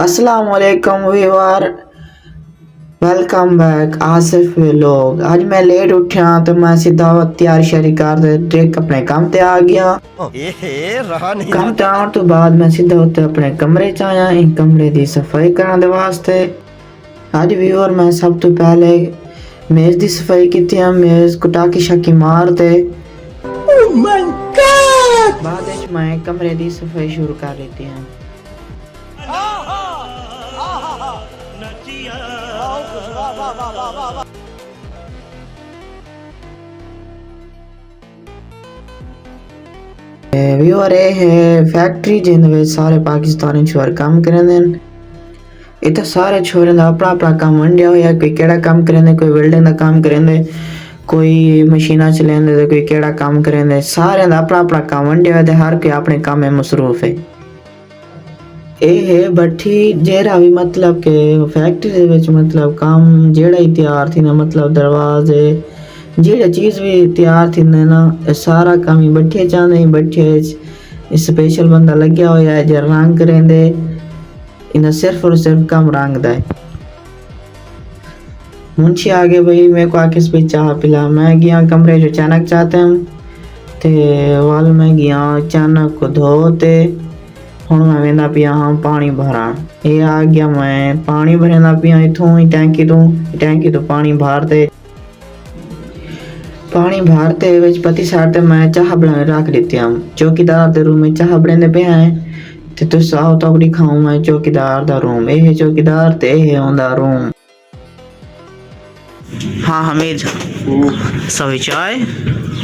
अस्सलाम वालेकुम viewer, welcome back. Asif vlog. आज मैं लेट उठा तो मैं सीधा तैयार शरी कर डायरेक्ट अपने काम ते आ गया। रहा नहीं काम ते आने तो बाद मैं सीधा उत्ते अपने कमरे च आया, इन कमरे दी सफाई करने दे वास्ते। आज व्यूअर मैं सब तो पहले मेज दी सफाई की थी। मेज को टाकी शाकी मार ते बाद विच मैं कमरे दी सफाई शुरू कर लेती हूँ। व्यूअर है फैक्ट्री जिन्हें सारे पाकिस्तानी छोरे काम करेंदे। इतना सारे छोरे दा अपना अपना काम वंडिया होया। कोई केड़ा काम करेंदे, कोई वेल्डिंग दा काम करेंदे, कोई मशीना चलांदे ते कोई केड़ा काम करेंदे। सारे दा अपना अपना काम वंडिया होया ते हर कोई अपने काम में मसरूफ है। है भट्ठी जेरा भी मतलब के फैक्ट्री दे विच मतलब काम जेड़ा ही तैयार थी ना, मतलब दरवाजे जेड़ा चीज भी तैयार थी ना, सारा काम ही भट्ठे चांदे। भट्ठे स्पेशल बंदा लग्या होया है जे रंग करेंदे। इन्हें सिर्फ और सिर्फ काम रंग दा है। मुंशी आगे भाई मेरे को आके स्पीच चाह पिला। मैं गया कमरे जो अचानक चाहते हम ते वाल मैं गया अचानक को धोते। हुण मैं वेंदा पिया हाँ पानी भरा। ये आ गया मैं पानी भरेंदा पिया इथों ही टैंकी तो पानी भरते विच पति सारते मैं चाह बना रख देती हूँ। चौकीदार दे रूम में चाह बने पे हैं ते तुस आओ तो दिखाऊं मैं चौकीदार दा रूम। ये है चौकीदार ते है उनदा रूम। हाँ हमीद सभी चाय।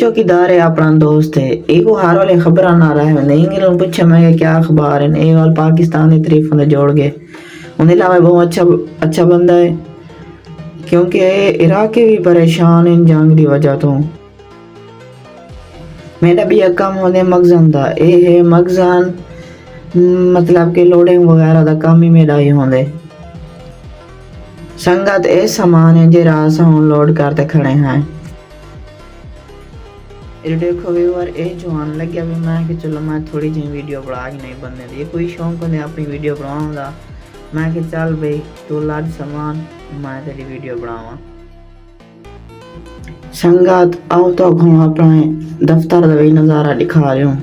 चौकीदार है अपना दोस्त है। एक हार वाले खबर ना रहा है नहीं गिलों पूछा मैं क्या अखबार है। एक वाल पाकिस्तान की तारीफ में जोड़ गए। उन्हें लगा बहुत अच्छा बंदा है क्योंकि इराक के भी परेशान इन जंग की वजह तो। मेरा भी काम होने मखजन था। ये है मखजन मतलब कि लोडिंग वगैरह का काम ही मेरा ही होंदे। संगत ए सामान है जे रासा लोड करते खड़े हैं। ये देखो व्यूअर ए जवान लग गया भी मैं कि चलो मैं थोड़ी जी वीडियो बना के नहीं बनने दी। कोई शौक होंगे अपनी वीडियो बनाऊंगा। मैं कि चल भाई तू लाद सामान मैं तेरी वीडियो बनावा। संगत आओ तो हम अपने दफ्तर का भी नज़ारा दिखा रहे हूँ।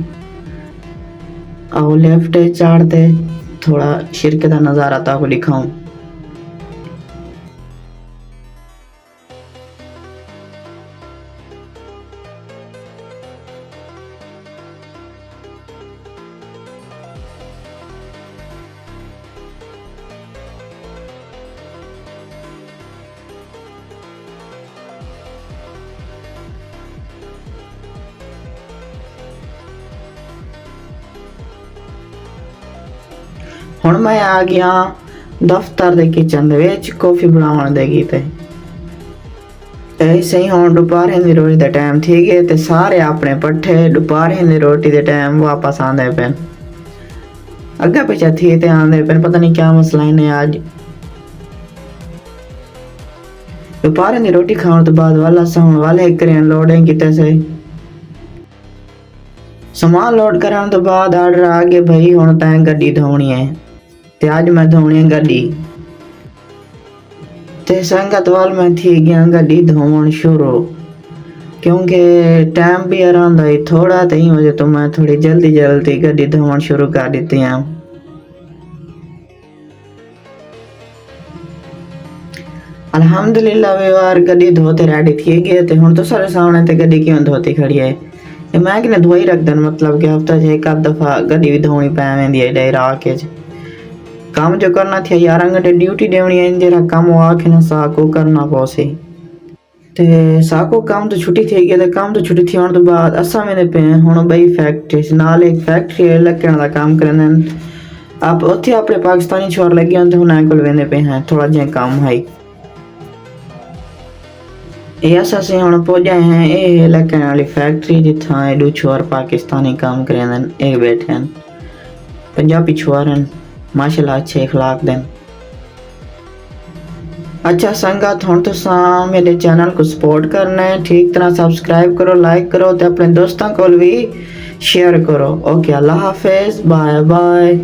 आओ लेफ्ट चढ़ते थोड़ा शिरके का नज़ारा ताको दिखाऊं। हुण मैं आ गया दफ्तर दे किचन दे विच कॉफी बनावन दे गीते। ऐसे ही हुण दोपहर दी रोटी दा टाइम थी गया ते सारे अपने पट्ठे दोपहर दी रोटी दे टाइम वापस आंदे पे। अग्गे पीछे थी ते आंदे पे, पता नहीं क्या मसला इन्हें आज। दोपहर दी रोटी खाने तो बाद वाला साउंड वाले करें लोडिंग किते से सामान लोड करने तो बाद आर्डर आ गया भाई हुण तैं गड्डी धोनी है ते आज मैं धोनी है गड्डी। ते संगत वाल मैं थी गया गड्डी धोवन शुरू क्योंकि टाइम भी आराम ही थोड़ा तो ही वजह तो मैं थोड़ी जल्दी गड्डी धोवन शुरू कर देती हैं। अल्हम्दुलिल्लाह व्यवहार गड्डी धोते रेडी थी गए थे। हुण तो सारे सामने ते गड्डी क्यों धोती खड़ी है। ये मैं कि धोई रख देन मतलब कि हफ्ता च एक आध दफा गड्डी भी धोनी पै वेंदी है इराक च। काम जो करना थी 11 घंटे ड्यूटी देनी है जरा काम आखे ना साको करना पोसे ते साको काम तो छुट्टी थी गई। तो काम तो छुट्टी थी होने तो बाद असा मेरे पे हुण बई फैक्ट्री नाल एक फैक्ट्री लकड़ का काम करन आप उत्थे अपने पाकिस्तानी छोर लगे होंदे हुन कोल वेंदे पे हैं थोड़ा जिहा काम है ये असां हुण पहुंचे हैं ये लकड़ वाली फैक्ट्री जिथा एडू छोर पाकिस्तानी काम करेंदन एक बैठे हैं पंजाबी छोर हैं माशाल्लाह अच्छे इखलाक देन अच्छा संगत हुण तुसां मेरे चैनल को सपोर्ट करना है ठीक तरह सब्सक्राइब करो लाइक करो ते अपने दोस्तों को भी शेयर करो ओके अल्लाह हाफिज बाय बाय।